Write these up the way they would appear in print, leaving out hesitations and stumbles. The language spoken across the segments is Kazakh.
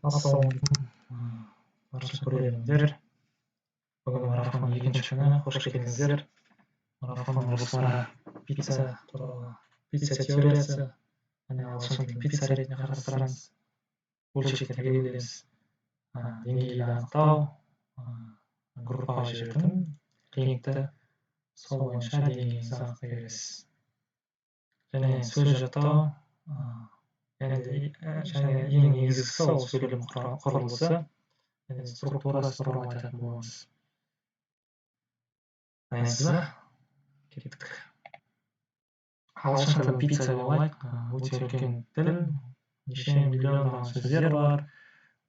ассалаумағалейкум барша көрермендер. Бүгін марафон екінші күні, қош келдіңіздер. Марафон жоспары пицца туралы, пицца теориясы, ағылшын тілін пицца ретінде қарастырамыз. Бөлшектерге бөлеміз, деңгейді анықтау, группаға жібердім, линкті сол бойынша деңгейіңізді анықтай бересіз. Және сөз жаттау, және ең негізгісі ол сөйлем құрылысы және структурасы туралы айтатын боламыз. Дайынсыз ба? Кеттік. Ағылшын тілін пицца деп алайық. Өте үлкен тіл, неше миллиондаған сөздер бар,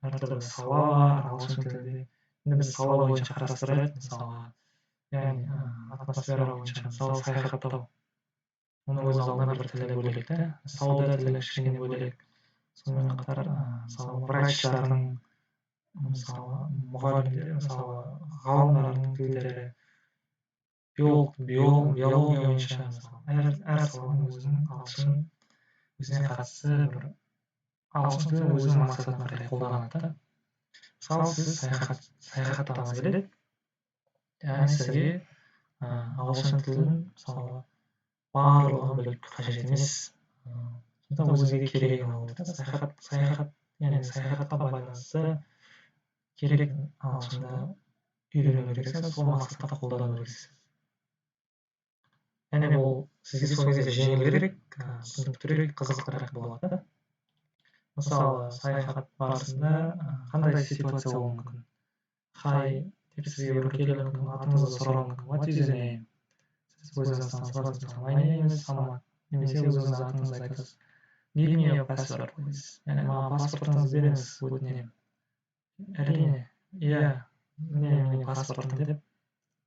әртүрлі сала бар ағылшын тілінде. Енді біз сала бойынша қарастырайық, мысалға, яғни атмосфера бойынша, мысалы саяхаттау. Оның өз алдына бір тілі бөлек та, сауда тілі кішкене бөлек. Сонымен қатар, мысалы, врачтардың, мысалы, мұғалімдер, мысалы, ғалымдардың тілдері, биология бойынша, мысалы, әр саланың өзінің ағылшын өзіне қатысты бір ағылшын тілін өзінің мақсатына қарай қолданады. Мысалы, сіз саяхаттағыңыз келеді, яғни сізге ағылшын тілін, мысалы, барлығын біліп қажет емес. Сонда өзіңізге керек болады. Саяхатқа байланысты керек ағылшынды үйрену керексіз, сол мақсатта қолдану керексіз. Және бұл сізге сол кезде жеңілірек, түсініктірек, қызықтырақ болады. Мысалы, саяхат барысында қандай ситуация болуы мүмкін? Хай деп сізге бір келуі мүмкін, атыңызды сұрауы мүмкін. What is your name? Сіз өзіңіз таныстырасыз. My name is Самат. Немесе өзіңіз атыңызды айтасыз. Give me your passport, please. Яғни маған паспортыңызды беріңіз, өтінемін. Әрине, иә, міне паспортым деп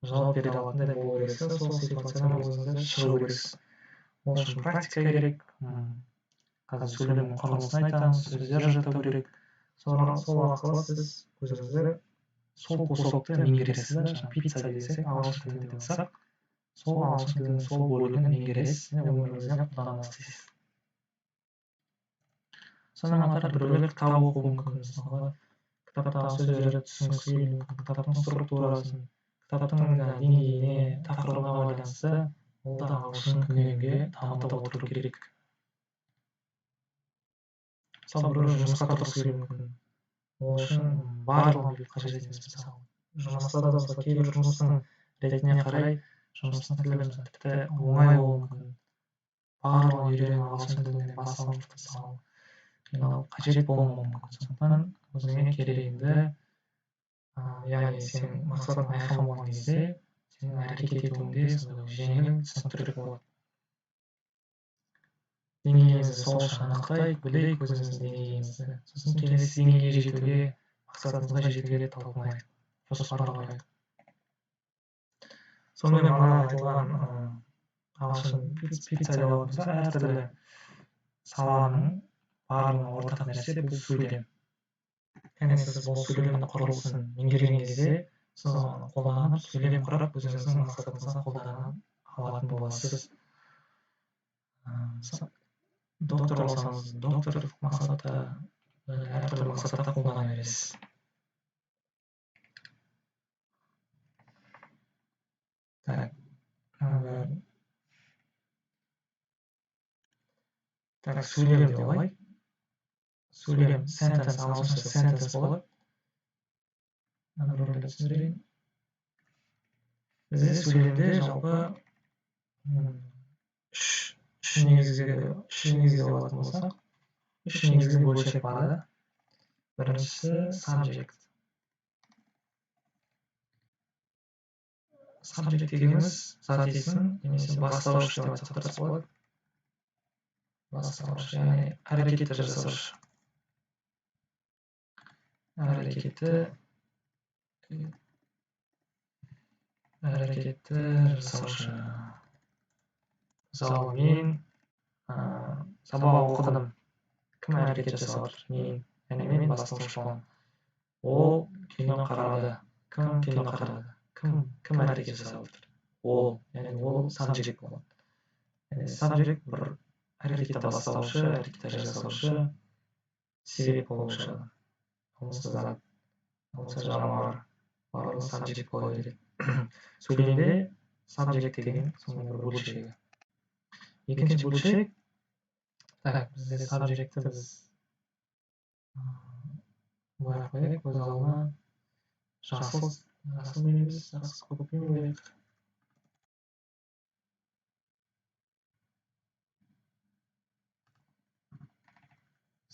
жауап бере алатындай болу керексіз, сол ситуациядан өзіңізді шығу керексіз. Ол үшін практика керек. Қазір сөйлем құрылысын айтамыз, сөздер жаттау керек. Сол арқылы сіз өзіңізді сол кусокты меңгересіз да, пицца десек, ағылшын тілінде болсақ, сол ағылшын тілінің сол бөлігін меңгересіз, өміріңізде қолдана бастайсыз. Сонымен қатар біреулер кітап оқуы мүмкін, мысалы, кітаптағы сөздерді түсінгісі келуі мүмкін, кітаптың структурасын, кітаптың деңгейіне, тақырыбына байланысты, ол да ағылшын күнегенге дамытып отыру керек. Мысалы, біреу жұмысқа тұрғысы келуі мүмкін. Ол үшін барлығын біліп қажет емес. Мысалы, жұмыста да мысалы, кейбір жұмыстың ретіне қарай жұмыстың тілі тіпті оңай болуы мүмкін. Барлығын үйрену ағылшын тіліне басылымшылық салу қажет болуы мүмкін. Сондықтан өзіңе керегіңді, яғни сенің мақсатың айқын болған кезде, сенің әрекет етуіңде жеңіл, түсініктірек болады. Деңгейіңізді сол үшін анықтайық, білейік өзіміздің деңгейімізді. Сосын келесі деңгейге жетуге, мақсатымызға жетуге талпынайық, жоспарлайық. Сонымен мана айтылған ағылшын пицца деп алатын болса, әртүрлі саланың барлығына ортақ нәрсе бұл сөйлем. Яғни сіз бұл сөйлемнің құрылысын меңгерген кезде, сіз оны қолданып, сөйлем құрып, өзіңіздің мақсатыңызға қолдана алатын боласыз. Доктор болсаңыз, доктор мақсатта, әртүрлі мақсатта қолдана бересіз. Так, сөйлем деп алайық. Сөйлем, sentence, ағылшынша sentence болады. Біреулерді түсіндірейін. Бізде сөйлемде жалпы үш негізге алатын болсақ, үш негізгі бөлшек бар. Біріншісі subject. Subject дегеніміз зат есім, немесе бастауыш деп айтсақ дұрыс болады. Бастауыш, яғни әрекетті жасаушы. Әрекетті жасаушы. Мысалы, мен сабақ оқыдым. Кім әрекет жасап отыр? Мен бастауыш боламын. Ол кино қарады. Кім кино қарады? Кім әрекет жасап отыр? Ол, яғни ол subject болады. Subject бір әрекетті бастаушы, әрекетті жасаушы, себеп болушы. қылмысты зат болса жануар барлығы сабжект бола береді. Сөйлемде сабжект деген сондай бір бөлшегі. Екінші бөлшек, так, бізде сабжекті біз былай қояйық, көз алдына жасыл емес, жақсы көкпен қояйық.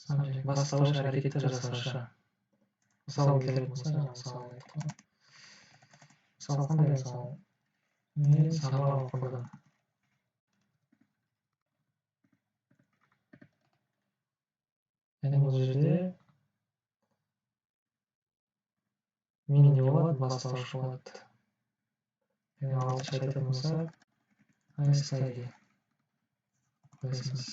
Сабжект бастауыш, әрекетті жасаушы. Мысал келтіретін болса, мысал қандай мысал? Мен сабақ оқыдым. Яғни бұл жерде мен не болады? Бастауыш болады. Яғни ағылшынша айтатын болсақ, I study. Қойсаңыз.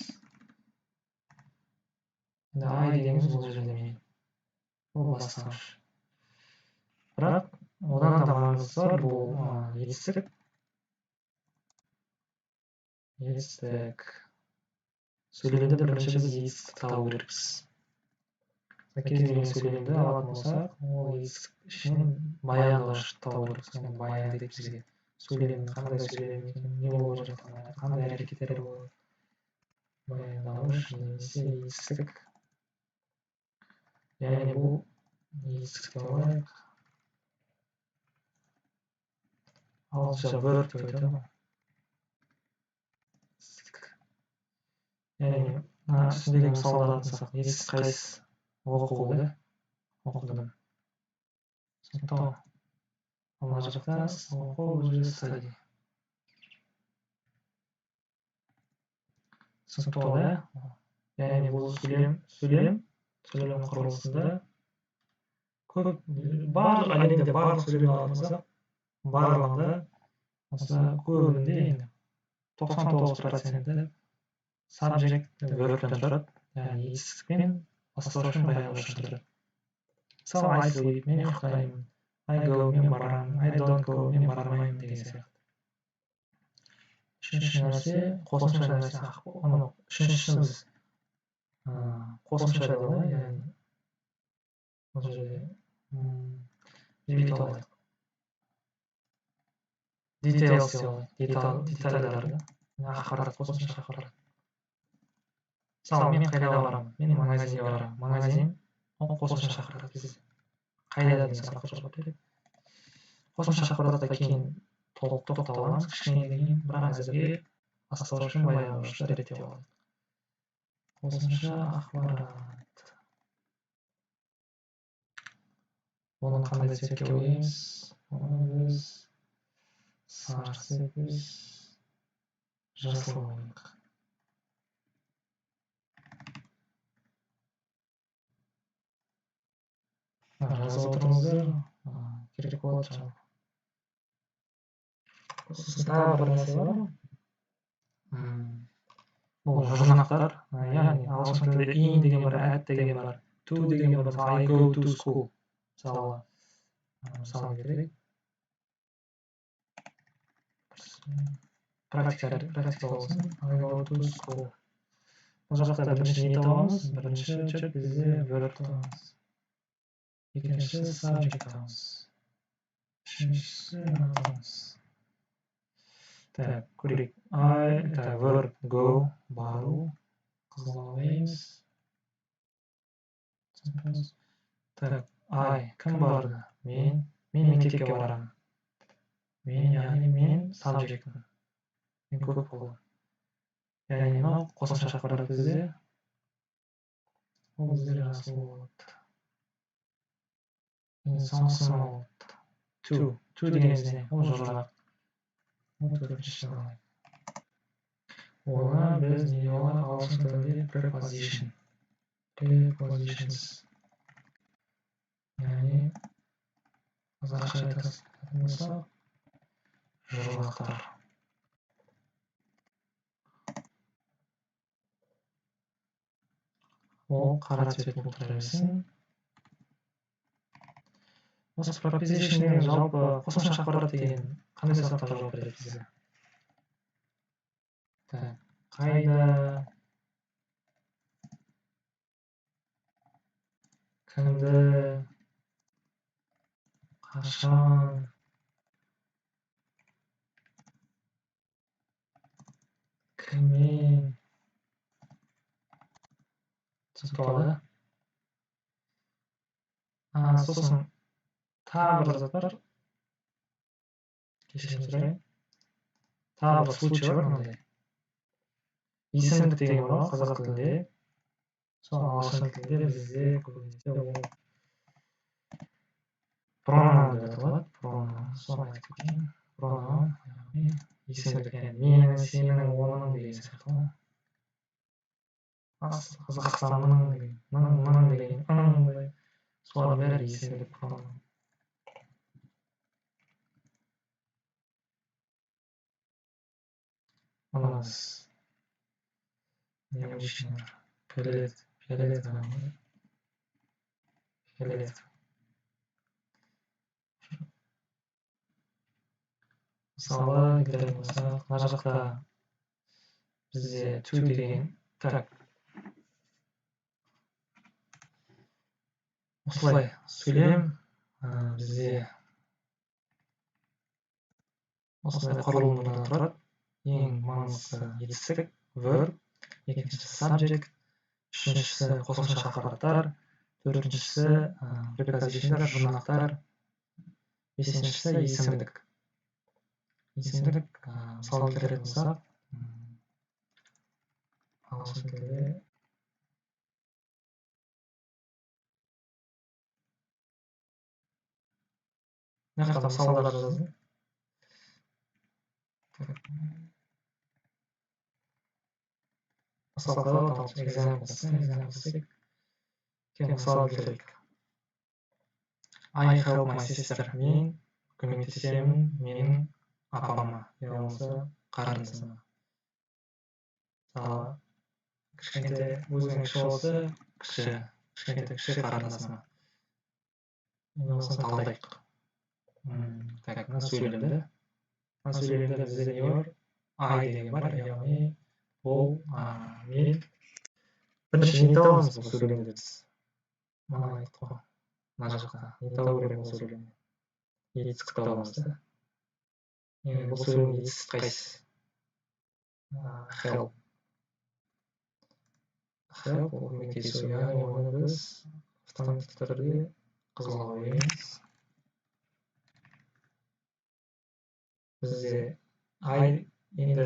Енді I дегеніміз бұл жерде мен. Ол бастауыш. Бірақ одан да маңыздысы бар, бұл етістік. Етістік. Сөйлемде бірінші біз етістік табу керекпіз. Кез келген сөйлемді алатын болсақ, ол етістік ішінен баяндауыш табу керекпіз. Баяндайды бізге. Сөйлемнің қандай сөйлем екенін, не болып жатқанын, қандай әрекеттер болады. Баяндауыш немесе етістік. Яғни бұл етістікті алайық. Ағылшынша verb деп айтады ғой. Яғни үстіндегі мысалды алсақ, етістік қайсысы? Оқу, да? Оқыдым. Сондықтан мына жақта оқу, бұл жерде study. Сондықтан, да? Яғни бұл сөйлем құрылысында әлемде барлық сөйлем алатын болсақ, барлығында көбінде енді 99% subject verb-тен тұрады, яғни етістік пен бастауыш пен баяндауыш тұрады. Мысалы, I sleep, мен ұйықтаймын, I go, мен барамын, I don't go, мен бармаймын деген сияқты. Үшінші нәрсе, қосымша нәрсе. Үшіншісін біз қосымша деп алайық, яғни бұл жерде жібек алайық. Details деп алайық, детальдарды, ақпарат, қосымша ақпарат. Мысалы, мен қайда барамын? Мен магазинге барамын. Магазин, ол қосымша ақпарат бізде. Қайда деген сұраққа жауап береді. Қосымша ақпаратта кейін тоқталамыз, кішкене кейін, бірақ әзірге бастауыш пен баяндаушты реттеп алайық. Қосымша ақпарат. Оны қандай цветке бояймыз? Оны біз сары цветпіз, жасыл бояйық. Жазып отырыңыздар, керек болады жалпы. Сосын тағы бір нәрсе бар. Бұл жұрнақтар, яғни ағылшын тілінде in деген бар, at деген бар, to деген бар. Мысалы, I go to school. Мысалы келтірейік. Практика болсын. I go to school. Бұл жақта бірінші не табамыз? Бірінші бізде verb табамыз. Екінші subject табамыз. Үшіншісі табамыз. Так, көрейік. Verb go, бару, қызылалаймыз. Так, кім барды? Мен мектепке барамын. Яғни мен subjectпін. Мен көп боламын. Яғни мынау қосымша ақпарат бізде. Ол бізде жасыл болады. Соңғысы болады. To дегенімізде ол жұрнақ. Ол төртінші алайық. Оны біз не алайық? Ағылшын тілінде prepositions. Яғни қазақша айтатын болсақ, жұрнақтар. Ол қара цвет болып тұра берсін. Осы preposition деген жалпы қосымша ақпарат деген қандай сұрақтарға жауап береді бізге? Қайда? кімді, қашан, кіммен, түсінікті болады. Сосын тағы бір зат бар. Кешірім сұрайын. Тағы бір случай бар мынандай. Есімдік деген бар ғой қазақ тілінде. Сол ағылшын тілінде бізде көбінесе ол пронон деп аталады. Пронон. Соны айтып кетейін. Пронон, яғни есімдік, яғни менің, сенің, оның деген сияқты ғой. Қазақстанның деген, мың деген, солардың бәрі есімдік пронон. У нас не очень фиолетовый. Мысалы, келтіретін болсақ, мына жақта бізде to деген, так, осылай сөйлем бізде осындай құрылымдардан тұрады. Ең маңызды етістік, verb, екіншісі subject, үшіншісі қосымша ақпараттар, төртіншісі prepositionдар, жұрнақтар, бесіншісі есімдік. Есімдік, мысалы келтіретін болсақ, ағылшын тілінде мына жақта мысалдар жаздым. Мысалға мысал келтірейік. I help my sister. Мен көмектесемін менің апама, яғни қарындасыма. Мысалы, кішкентай өзінің кіші болса, кішкентай кіші қарындасыма. Енді осыны талдайық. Так, мына сөйлемді. Мына сөйлемді бізде не бар? I деген бар, яғни ол мен бірінші не табамыз бұл сөйлемді біз? Мына айттық қой. Мына жақта не табу керек бұл сөйлемде? Етістік табамыз да. Бұл сөйлемде етістік қайсысы? Help. Help ол көмектесу, яғни оны біз автоматты түрде қызылға қоямыз. Бізде енді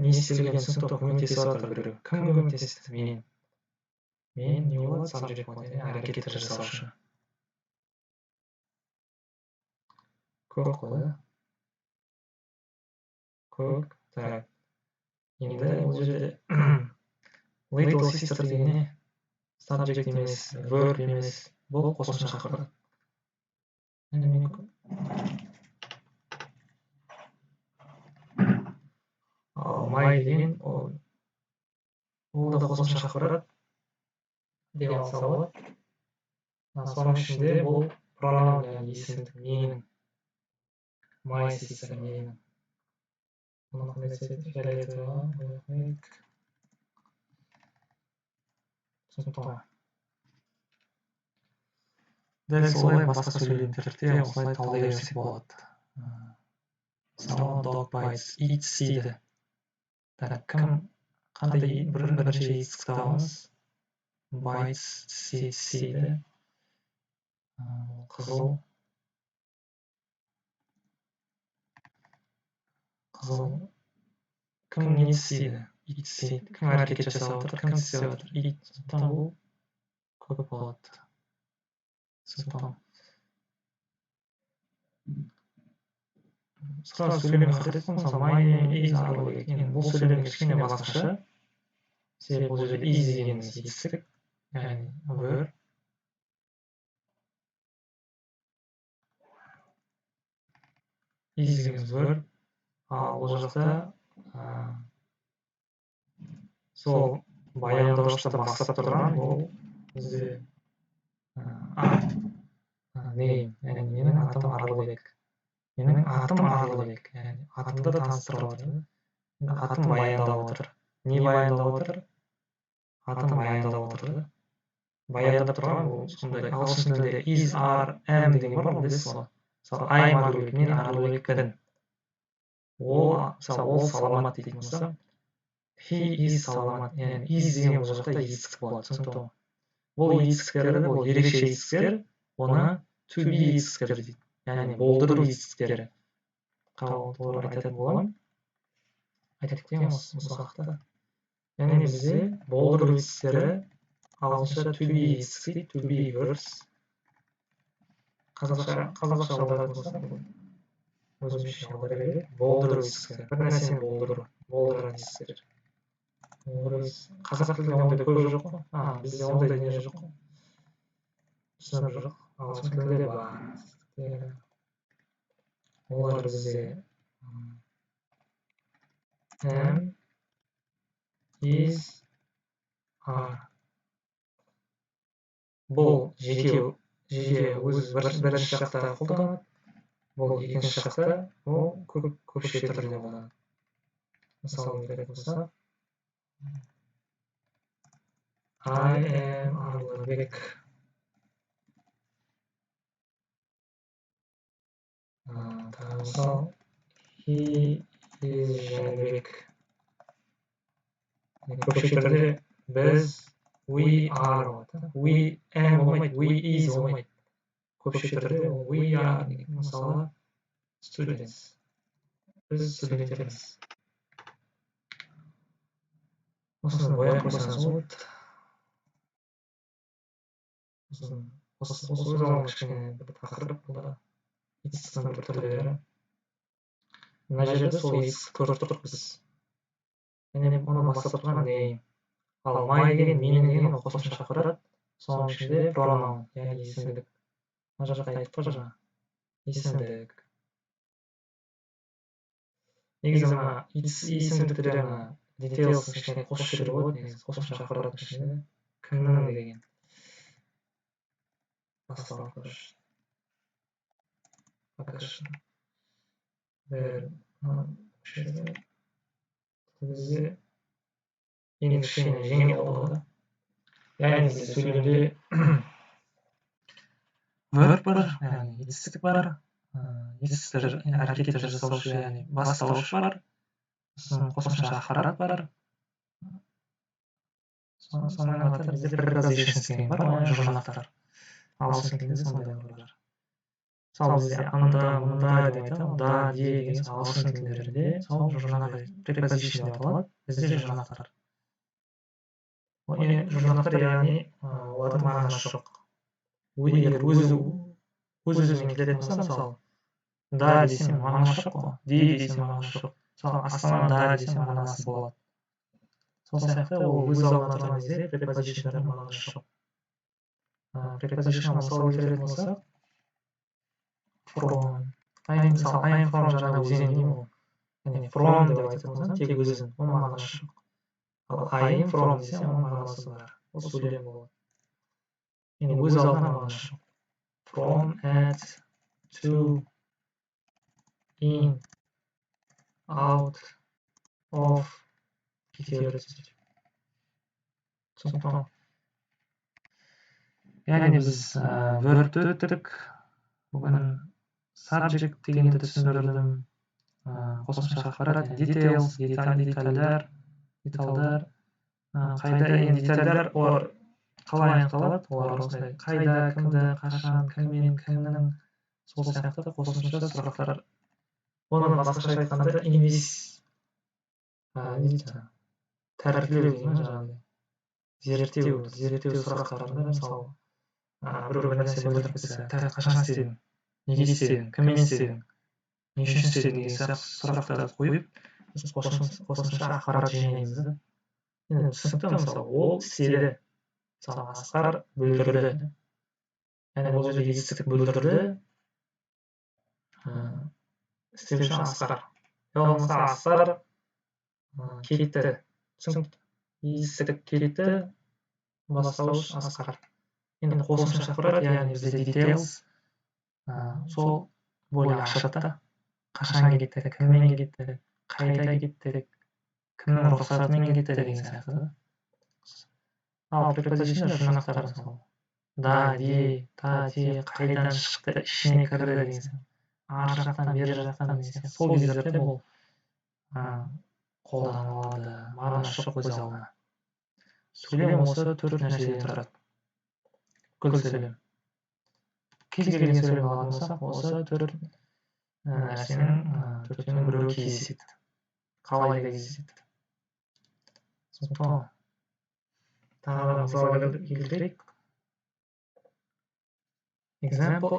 не істелген түсінікті көмектесіп жатыр біреу. Кім көмектесті? Мен не болады? Subject болады, әрекеттер жасаушы. Көк қой, да? Көк, так. Енді ол жерде little sister деген не? Subject емес, verb емес, бұл қосымша ақпарат. My деген ол да қосымша ақпарат деп алса болады. Соның ішінде бұл пронон, яғни есімдік менің. My sister менің. Бұны қандай цвет? Фиолетовый. Түсінікті ғой. Дәл солай басқа сөйлемдерде осылай талдай берсек болады. Мысалы, dog bites, eats дейді. Қандай бірінші етістік табамыз? Bites, дейді. Қызыл. Кім не істейді? Eats дейді. Кім әрекет жасап отыр? Кім істеп отыр? Eat. Сондықтан бұл көп болады. Сондықтан сразу сөйлемге қарайтын болсақ, my name is Aralбек. Бұл сөйлем кішкене басқаша. Себебі бұл жерде is дегеніміз етістік, яғни verb. Is дегеніміз verb. Ал бұл жақта сол баяндауышты бастап тұрған бұл бізде name, яғни менің атым Аралбек. Менің атым Аралбек, яғни атымды таныстырып отыр. Атым баяндап отыр. Не баяндап отыр? Атым баяндап отыр. баяндап тұрған бұл сондай ағылшын тілінде is, are, am деген бар ғой, білесіз ғой. Мысалы I'm ару керек, мен ару керекпін. Мысалы ол саламат дейтін болса, he is саламат, яғни is деген бұл жақта етістік болады, түсінікті ғой. Бұл етістіктері, бұл ерекше етістіктер, оны to be етістіктері дейді, яғни болдыру етістіктері. Толығырақ айтатын боламын. Айтып кетемін осы уақытта. Яғни бізде болдыру етістіктері ағылшынша to be етістік дейді, to be verbs. Қазақша аударатын болсақ, өзімізше аударар едік. Болдыру етістіктері, бір нәрсені болдырған етістіктер. Қазақ тілінде ондай көп жоқ қой. Бізде ондай дүние жоқ қой. Түсінік жоқ. Ағылшын тілінде бар. Олар бізде am, is, are. Бұл жеке өз бірінші жақта қолданады. Бұл екінші жақта ол көпше түрде қолданады. Мысалы беретін болсақ, I am Арылбек. Мысал, he is Жәнібек. Көпше түрде біз we are болады. We am болмайды, we is болмайды. Көпше түрде we are деген, мысалы, students. Біз студенттерміз. Осыны бояп қойсаңыз болады. Осы жағынан кішкене бір тақырып бұл. Етістіктің бір түрлері. Мына жерде сол етістік көріп тұрдық біз. Яғни оны бастап тұрған name. Ал my деген, мен деген ол қосымша ақпарат. Соның ішінде pronoun, яғни есімдік. Мына жақта айтып қой жаңа. Есімдік. Негізі мына есімдіктер мына details кішкене қосып жіберуге болады, негізі қосымша ақпараттың ішінде. Кімнің деген. Басталып көрші. Бізде ең кішкене жеңіл болады. Яғни бізде сөйлемде verb бар, яғни етістік бар. Етістіктер әрекеттер жасаушы, яғни бастауыш бар. Қосымша ақпарат бар. Сонымен қатар бізде prepositions деген бар, жұрнақтар. Ағылшын тілінде сондайлар бар. Мысалы бізде анда, мұнда деп айтамын, да, де деген ағылшын тілдерінде сол жұрнақ preposition деп аталады. Бізде жұрнақтар. Жұрнақтар яғни олардың мағынасы жоқ. Егер өз-өзімен келетін болса, мысалы, да десем мағынасы жоқ қой, де десем мағынасы жоқ. Мысалы, астанада десем мағынасы болады. Сол сияқты ол өз алдына тұрған кезде prepositionдардың мағынасы жоқ. Preposition мысалы келетін болса, from. I am from жаңа өзен деймін ғой. Яғни from деп айтатын болсам, тек өзін, оның мағынасы жоқ. Ал I am from десем, оның мағынасы бар. Ол сөйлем болады. Яғни өз алдына мағынасы жоқ. From, at, to, in, out, of, кете береді. Түсінікті. Яғни біз verbті өттік. Бүгін subject дегенді түсіндірдім. Қосымша ақпарат, details, детальдар. Қайда, детальдар, олар қалай анықталады? Олар осындай қайда, кімді, қашан, кіммен, кімнің, сол сияқты қосымша сұрақтар. Оның басқаша айтқанда тәртіптеу деймін жаңағыдай. Зерттеу сұрақтарында, мысалы, бір нәрсе білдіріп кетсе, қашан істедің, неге істедің, кіммен істедің, не үшін істедің деген сияқты сұрақтарды қойып, біз қосымша ақпарат жинаймыз. Енді түсінікті, мысалы, ол істеді. Мысалы, Асқар бүлдірді. Яғни бұл жерде етістік бүлдірді. Істеуші Асқар. Болмаса Асқар кетті. Түсінікті. Етістік кетті. Бастауыш Асқар. Енді қосымша ақпарат, яғни бізде details. Сол бөлек ашады. Қашан кетті, кіммен кетті, қайда кетті, кімнің рұқсатымен кетті деген сияқты. ал препозишнда жұрнақтар мысалы да, қайдан шықты, ішіне кірді деген сияқты. ар жақтан, бер жақтан деген сияқты. Сол кездерде бұл қолданылады мағынасы қозғалына. Сөйлем осы 4 нәрседен тұрады. Бүкіл сөйлем. Кез келген сөйлем алатын болсақ, осы 4 нәрсенің 4-інің біреуі кездеседі. Қалай да кездеседі. Сондықтан тағы да мысал келтірейік. Example.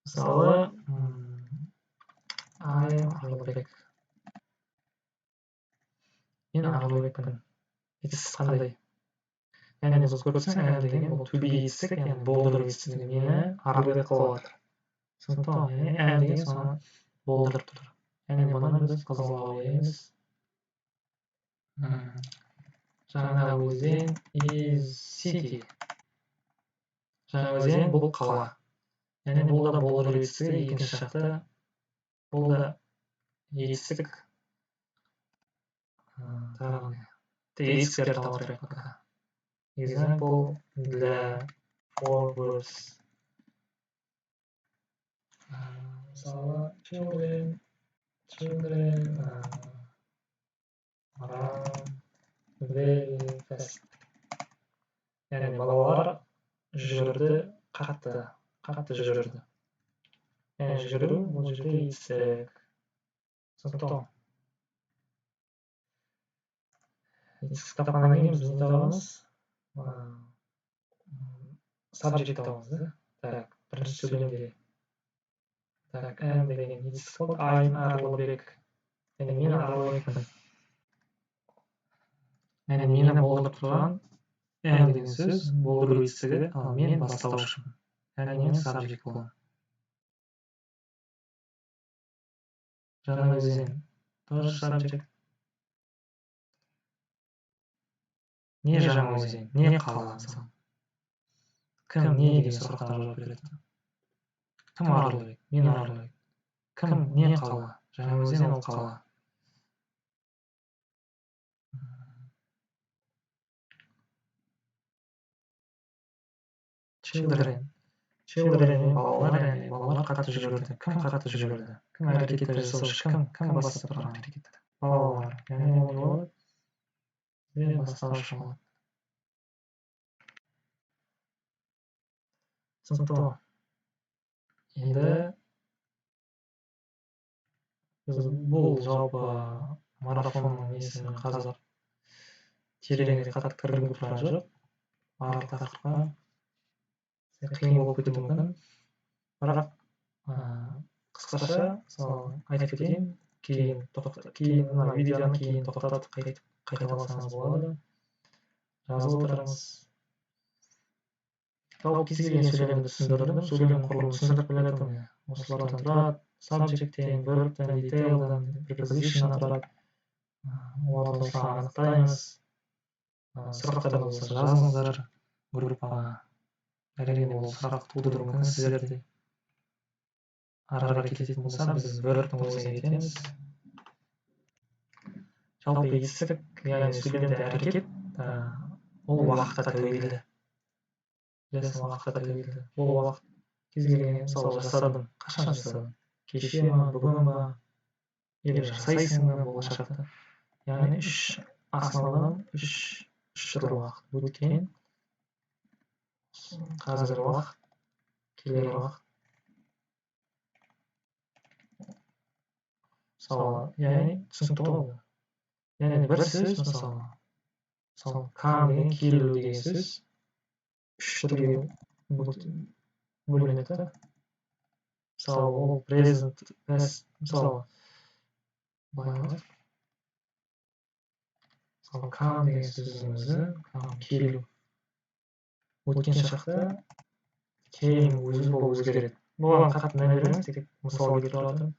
Мысалы, I am Арылбек. Мен Арылбекпін. Етіс қандай? Яғни біз көрсек, I am деген бұл to be етістік, яғни болдыру етістігі. Мені Арылбек қылып отыр. Сондықтан, I am деген соны болдырып тұр. Яғни бұны біз қызылға ойымыз. Жаңа өзен is city. Жаңа өзен бұл қала. Яғни бұл да болдыру етістігі, екінші жақта бұл да етістік. Етістіктерді таластырайық пока. Example для four words. Мысалы, children run very fast. Яғни балалар жүгірді, қатты жүгірді. Яғни жүгіру бұл жерде етістік. Сондықтан етістік тапқаннан кейін біз не табамыз? Subject табамыз, да? Так, бірінші сөйлемде. Так, am деген етістік болды. I'm Арылбек. Яғни мен Арылбекпін. Яғни мені болдырып тұрған am деген сөз болдыру етістігі, ал мен бастаушымын. Яғни мен subject боламын. Жаңа өзен тоже subject. Не жаңа өзен, не қала мысалы. Кім не деген сұрақтарға жауап береді. Кім Арылбек? Мен Арылбек. Кім не қала? Жаңа өзен ол қала. Children балалар қатты жүгірді. Кім қатты жүгірді? Кім әрекетті жасаушы? Кім бастап тұрған әрекетті? Балалар. Яғни ол не болады? Мен бастаушы болады. Сондықтан енді біз бұл жалпы марафонның несіне қазір тереңірек қатты кіргім тұрған жоқ. Барлық тақырыпқа қиын болып кетуі мүмкін. Бірақ қысқаша айтып кетейін, кейін видеоны кейін тоқтатып қайталасаңыз болады. Жазып отырыңыз. Жалпы кез келген сөйлемді түсіндірдім, сөйлем құрылымын түсіндіріп келетім. Осылардан тұрады, subjecттен, verbтен, detailдан, preposition'нан тұрады. Оларды осылай анықтаймыз. Сұрақтар болса жазыңыздар группаға. Әрине ол сұрақ тудыруы мүмкін сіздерде. Ары қарай кететін болса, біз verbтің өзіне кетеміз. Жалпы етістік, яғни сөйлемде әрекет, ол уақытқа тәуелді. Білесің, уақытқа тәуелді. Ол уақыт кез келген мысалы жасадым. Қашан жасадым? Кеше ма, бүгін ба? Или жасайсың ба болашақта? Яғни основном үш түрлі уақыт. Өткен, қазіргі уақыт, келер уақыт. Мысалы, яғни түсінікті ғой. Яғни бір сөз, мысалы, come деген келу деген сөз үш түрге бөлінеді. Мысалы, ол present, мысалы, come деген сөздің өзі, келу. Өткен шақта came өзі болып өзгереді. Бұған қатты мән бермеңіз, тек мысал келтіріп жатырмын.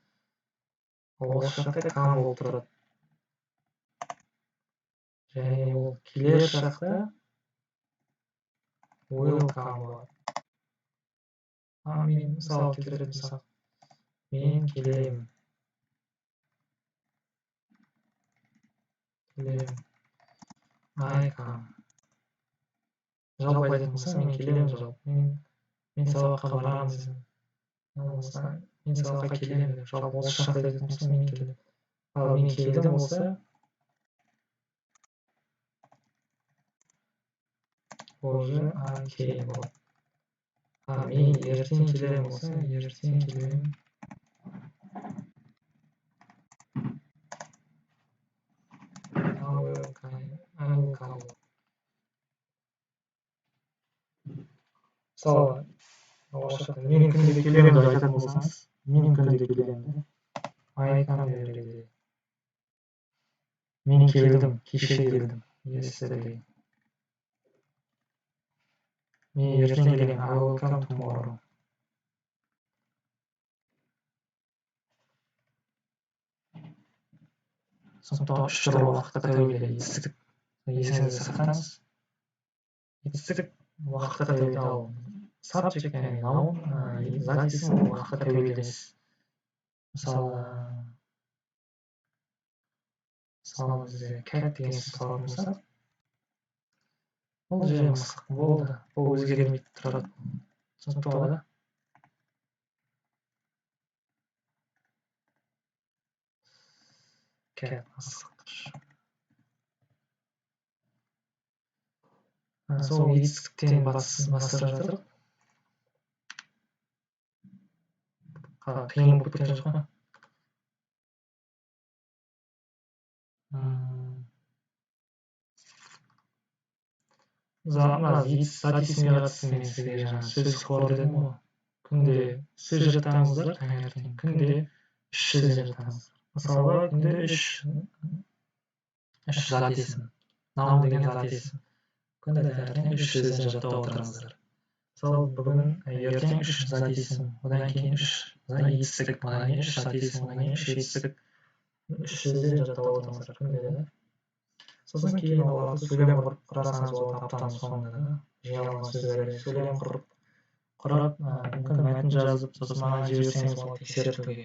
Ол шақта come болып тұрады. Және ол келер шақта will come болады. Мен мысал келтіретін болсақ, мен келемін. келемін. айға жалпы айтатын болсам мен келемін жалпы. Мен сабаққа барамын десем, болмаса мен сабаққа келемін деп жалпы осы жақта айтатын болсам мен келемін. Ал мен келдім болса уже кейін болады. Мен ертең келемін болса ертең келемін. Мысалы, мен күнде келемін деп айтатын болсаңыз, мен күнде келемін. Мен келдім, кеше келдім. Yesterday. Мен ертең келемін. I will come tomorrow. Сондықтан үш түрлі уақытқа тәуелді етістік. Есіңізде сақтаңыз. Етістік уақытқа тәуелді, ал subject яғни noun, зат есім уақытқа тәуелді емес. Мысалы бізде cat деген сөз алатын болсақ, ол жай мысық болды. Ол өзгермейді, тұрады. Түсінікті болады. Cat мысық. Сол етістіктен бастап жатыр. Қиын болып кеткен жоқ па? Зат есімге қатысты мен сізге жаңа сөз қор дедім ғой. Күнде сөз жаттаңыздар, таңертең. Күнде 3 сөзден жаттаңыздар. Мысалы, күнде 3 зат есім. Noun деген зат есім. Күнде таңертең 3 сөзден жаттап отырыңыздар. Мысалы, бүгін ертең 3 зат есім, одан кейін 3 етістік, одан кейін 3 зат есім, одан кейін 3 етістік, 3 сөзден жаттап отырыңыздар күнде, да? Сосын кейін оларды сөйлем құрып құрасаңыз болады аптаның соңында, да? Жиналған сөздерді сөйлем құрып, мүмкін мәтін жазып, сосын маған жіберсеңіз болады тексертуге.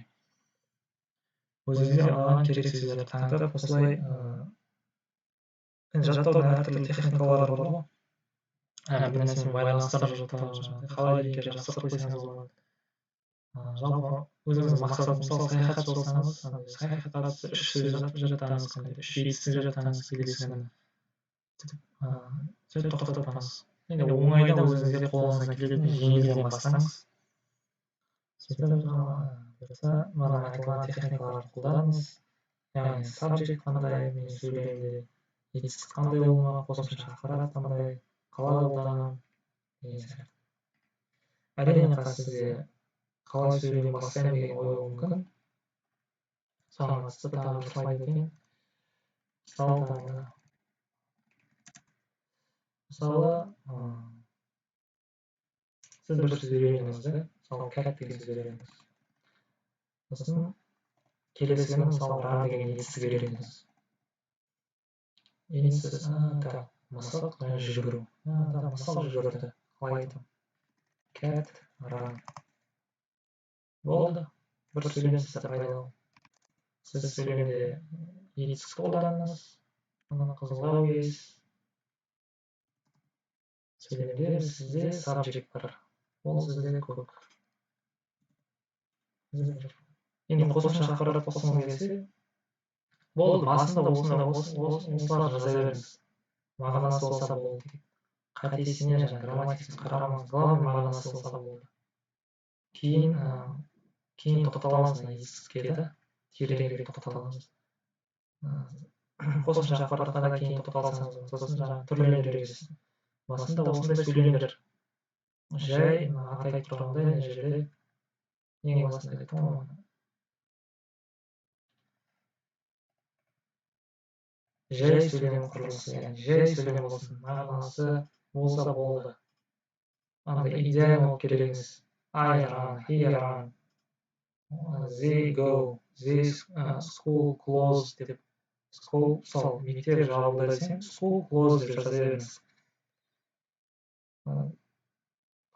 Өзіңізге алған керек сөздерді таңдап, осылай жаттаудың әртүрлі техникалары бар ғой. Бір нәрсені байланыстырып жаттау, қалай дегенге жақсырып қойсаңыз болады. Жалпы өзіңіздің мақсатыңыз, мысалы саяхатшы болсаңыз, саяхатқа қатысты 3 сөз жаттаңыз, 3 етістік жаттаңыз келесі күні. Сөйтіп тоқтатпаңыз. Енді оңайда өзіңізге қолыңыздан келетін жеңілден бастаңыз. Сөйтіп бұйырса мына айтылған техникаларды қолданыңыз. Яғни subject қандай, мен сөйлемде, етістік қандай болмақ, қосымша ақпарат қандай, қалай қолданамын деген сияқты. Әрине сізде қалай сөйлем бастаймын деген ой мүмкін. Соған қатысты тағы бір слайд өтейін. Мысалы, сіз бір сөз үйрендіңіз, мысалы cat деген сөз үйрендіңіз. Сосын келесі күні мысалы run деген етістік үйрендіңіз. Енді сіз мысық жүгіру. Мысық жүгірді. Қалай айтам? Cat run. Болды. Бір сөйлем сізді пайдалы. Сіз сөйлемде етістік қолданыңыз. Оны қызылға өйіз. Сөйлемде сізде subject бар. Ол сізде көк. Енді қосымша ақпарат қосқыңыз келсе, болды, басында осылар жаза беріңіз. Мағынасы болса болды. Қатесіне және грамматикасын қарамаңыз. Главный мағынасы болса болды. Кейін тоқталамыз етістікке, да? Тереңірек тоқталамыз. Қосымша ақпаратқа да кейін тоқталсаңыз, сосын түрлендіресіз. Басында осындай сөйлемдер. Жай атайтып тұрғандай мына жерде ең басында айттым ғой. Жай сөйлем құрылысы, яғни жай сөйлем болсын, мағынасы болса болды. Андай идеально болып керек емес. I run, he run, they go, school closed деп. School, мысалы, мектеп жабылды десең, school closed деп жаза беріңіз.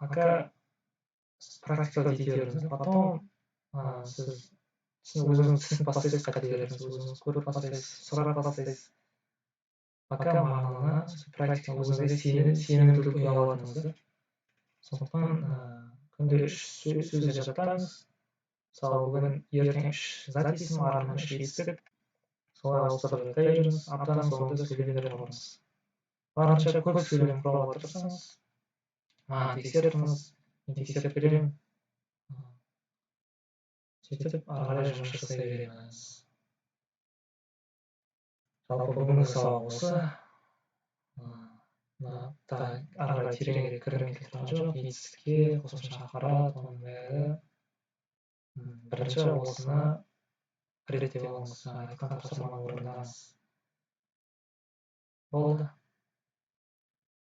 Пока практикалды ете беріңіз, потом сіз өзіңіз түсініп бастайсыз, қате беріңіз, өзіңіз көріп бастайсыз, сұрап бастайсыз. пока мағынаны практика өзіңізге сенімділік ұя алатыныңыз да. Сондықтан күнде 3 сөздер жаттаңыз. Мысалы, бүгін ертең 3 зат есім, артынан 3 етістік. Солай ауыстырып жаттай жүріңіз. Аптаның соңында сөйлемдер құрыңыз. Барынша көп сөйлем құруға тырысыңыз. Тексертіңіз. Мен тексеріп беремін. Сөйтіп, ары қарай жұмыс жасай береміз. Жалпы бүгінгі сабақ осы. Ары қарай тереңірек кіргім келіп тұрған жоқ. Етістікке, қосымша ақпарат, оның бәрі. Бірінші осыны реттеп алыңыз, айтқан тапсырманы орындаңыз. Болды.